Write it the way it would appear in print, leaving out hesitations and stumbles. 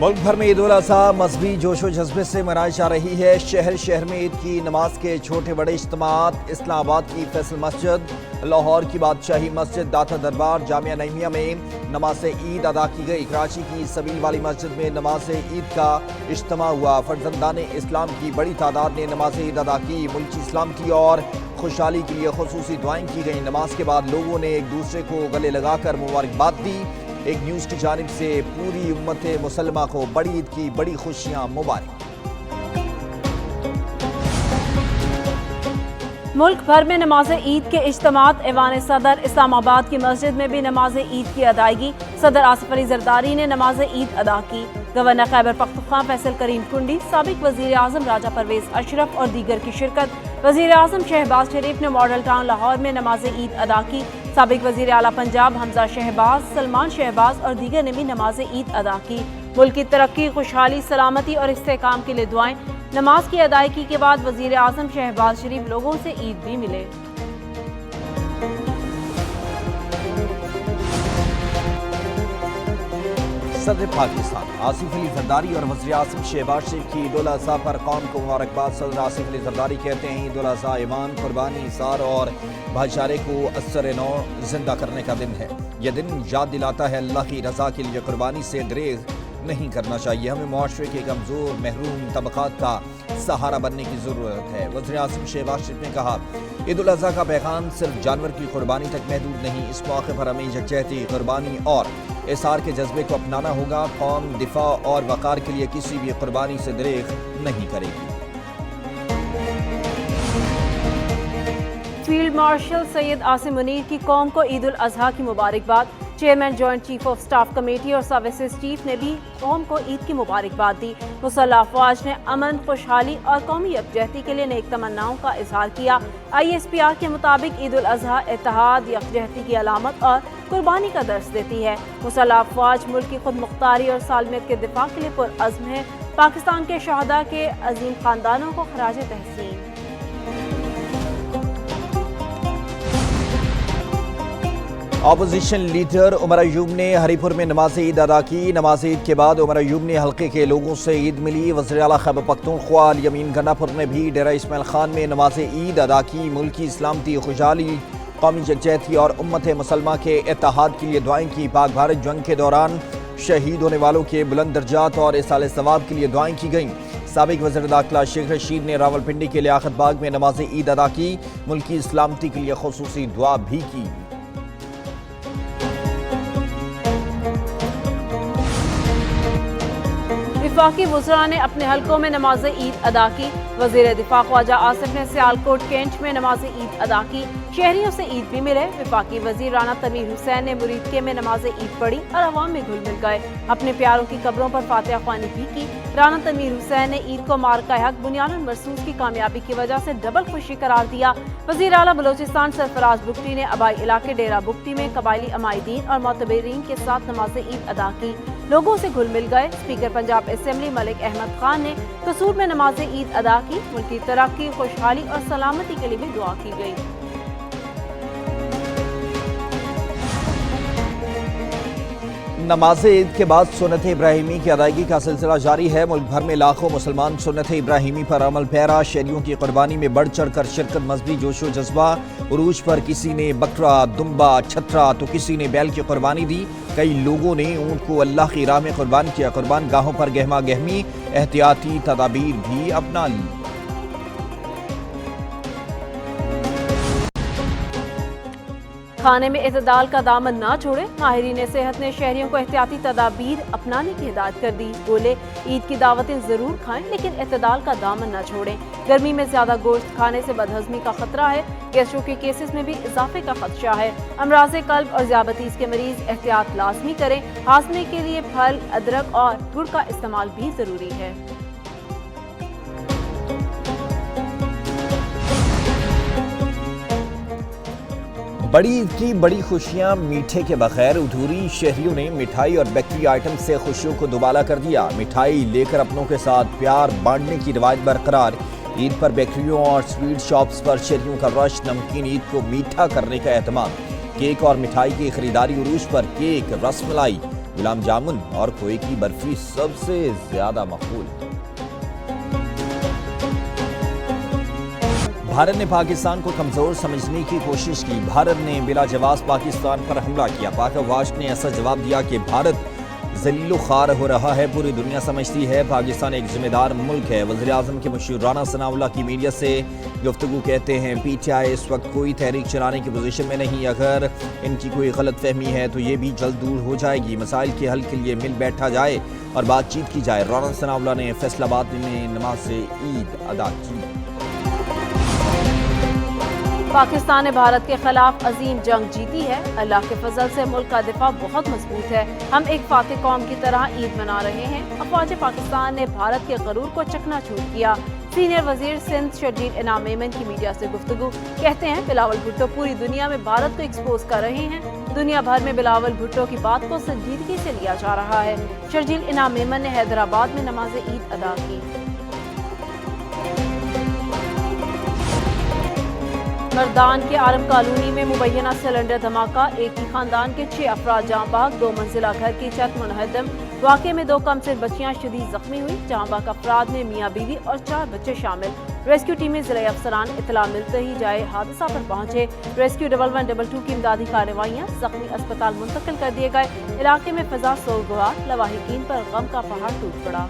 ملک بھر میں عید الاضحیٰ مذہبی جوش و جذبے سے منائی جا رہی ہے۔ شہر شہر میں عید کی نماز کے چھوٹے بڑے اجتماعات۔ اسلام آباد کی فیصل مسجد، لاہور کی بادشاہی مسجد، داتا دربار، جامعہ نعیمیہ میں نماز عید ادا کی گئی۔ کراچی کی سبیل والی مسجد میں نماز عید کا اجتماع ہوا۔ فرزندان اسلام کی بڑی تعداد نے نماز عید ادا کی۔ ملکی سلامتی اور خوشحالی کے لیے خصوصی دعائیں کی گئیں۔ نماز کے بعد لوگوں نے ایک دوسرے کو گلے لگا کر مبارکباد دی۔ ایک نیوز کی جانب سے پوری امت مسلمہ کو بڑی عید کی بڑی خوشیاں مبارک۔ ملک بھر میں نماز عید کے اجتماعات۔ ایوان صدر اسلام آباد کی مسجد میں بھی نماز عید کی ادائیگی۔ صدر آصف علی زرداری نے نماز عید ادا کی۔ گورنر خیبر پختونخوا فیصل کریم کنڈی، سابق وزیر اعظم راجہ پرویز اشرف اور دیگر کی شرکت۔ وزیر اعظم شہباز شریف نے ماڈل ٹاؤن لاہور میں نماز عید ادا کی۔ سابق وزیر اعلیٰ پنجاب حمزہ شہباز، سلمان شہباز اور دیگر نے بھی نماز عید ادا کی۔ ملک کی ترقی، خوشحالی، سلامتی اور استحکام کے لیے دعائیں۔ نماز کی ادائیگی کے بعد وزیر اعظم شہباز شریف لوگوں سے عید بھی ملے۔ صدر پاکستان آصف علی زرداری اور وزیر اعظم شہباز شریف کی عید الاضحیٰ پر قوم کو مبارکباد۔ صدر آصف علی زرداری کہتے ہیں عید الاضحیٰ ایمان، قربانی، اثار اور بھائی چارے کو اثر نو زندہ کرنے کا دن ہے۔ یہ دن یاد دلاتا ہے اللہ کی رضا کے لیے قربانی سے گریز نہیں کرنا چاہیے۔ ہمیں معاشرے کے کمزور محروم طبقات کا سہارا بننے کی ضرورت ہے۔ وزیر اعظم شہباز شریف نے کہا عید الاضحیٰ کا پیغام صرف جانور کی قربانی تک محدود نہیں۔ اس موقع پر ہمیں یکجہتی، قربانی اور اثار کے جذبے کو اپنانا ہوگا۔ قوم دفاع اور وقار کے لیے کسی بھی قربانی سے دریغ نہیں کرے گی۔ فیلڈ مارشل سید عاصم منیر کی قوم کو عید الاضحیٰ کی مبارکباد۔ Chairman joint chief of staff committee اور سروسز چیف نے بھی قوم کو عید کی مبارکباد دی۔ مسلح افواج نے امن، خوشحالی اور قومی یکجہتی کے لیے نیک تمناؤں کا اظہار کیا۔ ISPR کے مطابق عید الاضحیٰ اتحاد، یکجہتی کی علامت اور قربانی کا درس دیتی ہے۔ مسلح افواج ملک کی خود مختاری اور سالمیت کے دفاع کے لیے پرعزم ہے۔ پاکستان کے شہداء کے عظیم خاندانوں کو خراج تحسین۔ اپوزیشن لیڈر عمر ایوب نے ہری پور میں نماز عید ادا کی۔ نماز عید کے بعد عمر ایوب نے حلقے کے لوگوں سے عید ملی۔ وزیر اعلیٰ خیبر پختونخوا الیمین گناپور نے بھی ڈیرہ اسماعیل خان میں نماز عید ادا کی۔ ملکی سلامتی، خوشحالی، قومی یکجہتی اور امت مسلمہ کے اتحاد کے لیے دعائیں کی۔ پاک بھارت جنگ کے دوران شہید ہونے والوں کے بلند درجات اور ایصال ثواب کے لیے دعائیں کی گئیں۔ سابق وزیر داخلہ شیخ رشید نے راولپنڈی کے لیاقت باغ میں نماز عید ادا کی۔ ملکی سلامتی کے لیے خصوصی دعا بھی کی۔ وفاقی وزراء نے اپنے حلقوں میں نماز عید ادا کی۔ وزیر دفاع خواجہ آصف نے سیالکوٹ کینٹ میں نماز عید ادا کی۔ شہریوں سے عید بھی ملے۔ وفاقی وزیر رانا تنویر حسین نے مریدکے میں نماز عید پڑھی اور عوام میں گھل مل گئے۔ اپنے پیاروں کی قبروں پر فاتحہ خوانی بھی کی۔ رانا تنویر حسین نے عید کو مارکہ حق بنیان المرصوص کی کامیابی کی وجہ سے ڈبل خوشی قرار دیا۔ وزیر اعلیٰ بلوچستان سرفراز بگٹی نے آبائی علاقے ڈیرہ بگٹی میں قبائلی عمائدین اور معتبرین کے ساتھ نماز عید ادا کی۔ لوگوں سے گھل مل گئے۔ اسپیکر پنجاب اسمبلی ملک احمد خان نے قصور میں نماز عید ادا کی۔ ملکی ترقی، خوشحالی اور سلامتی کے لیے بھی دعا کی گئی۔ نماز عید کے بعد سنت ابراہیمی کی ادائیگی کا سلسلہ جاری ہے۔ ملک بھر میں لاکھوں مسلمان سنت ابراہیمی پر عمل پیرا۔ شہریوں کی قربانی میں بڑھ چڑھ کر شرکت، مذہبی جوش و جذبہ۔ عروج پر کسی نے بکرا، دمبا، چھترا تو کسی نے بیل کی قربانی دی۔ کئی لوگوں نے اونٹ کو اللہ کی راہ میں قربان کیا۔ قربان گاہوں پر گہما گہمی احتیاطی تدابیر بھی اپنا لی۔ کھانے میں اعتدال کا دامن نہ چھوڑے۔ ماہرین صحت نے شہریوں کو احتیاطی تدابیر اپنانے کی ہدایت کر دی۔ بولے عید کی دعوتیں ضرور کھائیں لیکن اعتدال کا دامن نہ چھوڑیں۔ گرمی میں زیادہ گوشت کھانے سے بدہضمی کا خطرہ ہے۔ گیسٹرو کے کیسز میں بھی اضافے کا خدشہ ہے۔ امراض قلب اور ذیابیطس کے مریض احتیاط لازمی کریں۔ ہاضمے کے لیے پھل، ادرک اور گڑ کا استعمال بھی ضروری ہے۔ بڑی عید کی بڑی خوشیاں میٹھے کے بغیر ادھوری۔ شہریوں نے مٹھائی اور بیکری آئٹم سے خوشیوں کو دوبالا کر دیا۔ مٹھائی لے کر اپنوں کے ساتھ پیار بانٹنے کی روایت برقرار۔ عید پر بیکریوں اور سویٹ شاپس پر شہریوں کا رش۔ نمکین عید کو میٹھا کرنے کا اہتمام۔ کیک اور مٹھائی کی خریداری عروج پر کیک، رس ملائی، گلاب جامن اور کھوئے کی برفی سب سے زیادہ مقبول۔ بھارت نے پاکستان کو کمزور سمجھنے کی کوشش کی۔ بھارت نے بلا جواز پاکستان پر حملہ کیا۔ پاک افواج نے ایسا جواب دیا کہ بھارت ذلیل و خوار ہو رہا ہے، پوری دنیا سمجھتی ہے پاکستان ایک ذمہ دار ملک ہے۔ وزیر اعظم کے مشیر رانا ثناء اللہ کی میڈیا سے گفتگو کہتے ہیں پی ٹی آئی اس وقت کوئی تحریک چلانے کی پوزیشن میں نہیں، اگر ان کی کوئی غلط فہمی ہے تو یہ بھی جلد دور ہو جائے گی، مسائل کے حل کے لیے مل بیٹھا جائے اور بات چیت کی جائے۔ رانا ثناء اللہ نے فیصل آباد میں نماز عید ادا کی۔ پاکستان نے بھارت کے خلاف عظیم جنگ جیتی ہے، اللہ کے فضل سے ملک کا دفاع بہت مضبوط ہے، ہم ایک فاتح قوم کی طرح عید منا رہے ہیں۔ افواج پاکستان نے بھارت کے غرور کو چکنا چور کیا۔ سینئر وزیر سندھ شرجیل انعام میمن کی میڈیا سے گفتگو کہتے ہیں بلاول بھٹو پوری دنیا میں بھارت کو ایکسپوز کر رہے ہیں، دنیا بھر میں بلاول بھٹو کی بات کو سنجیدگی سے لیا جا رہا ہے۔ شرجیل انعام میمن نے حیدرآباد میں نماز عید ادا کی۔ مردان کے عالم کالونی میں مبینہ سلنڈر دھماکہ، ایک ہی خاندان کے 6 افراد جاں بحق، 2 منزلہ گھر کی چھت منہدم۔ واقعے میں 2 کمسن بچیاں شدید زخمی ہوئی، جاں بحق افراد میں میاں بیوی اور 4 بچے شامل۔ ریسکیو ٹیمیں زرعی افسران اطلاع ملتے ہی جائے حادثہ پر پہنچے۔ ریسکیو 1122 کی امدادی کارروائیاں، زخمی اسپتال منتقل کر دیے گئے۔ علاقے میں فضا سوگوار، لواحقین پر غم کا پہاڑ ٹوٹ پڑا۔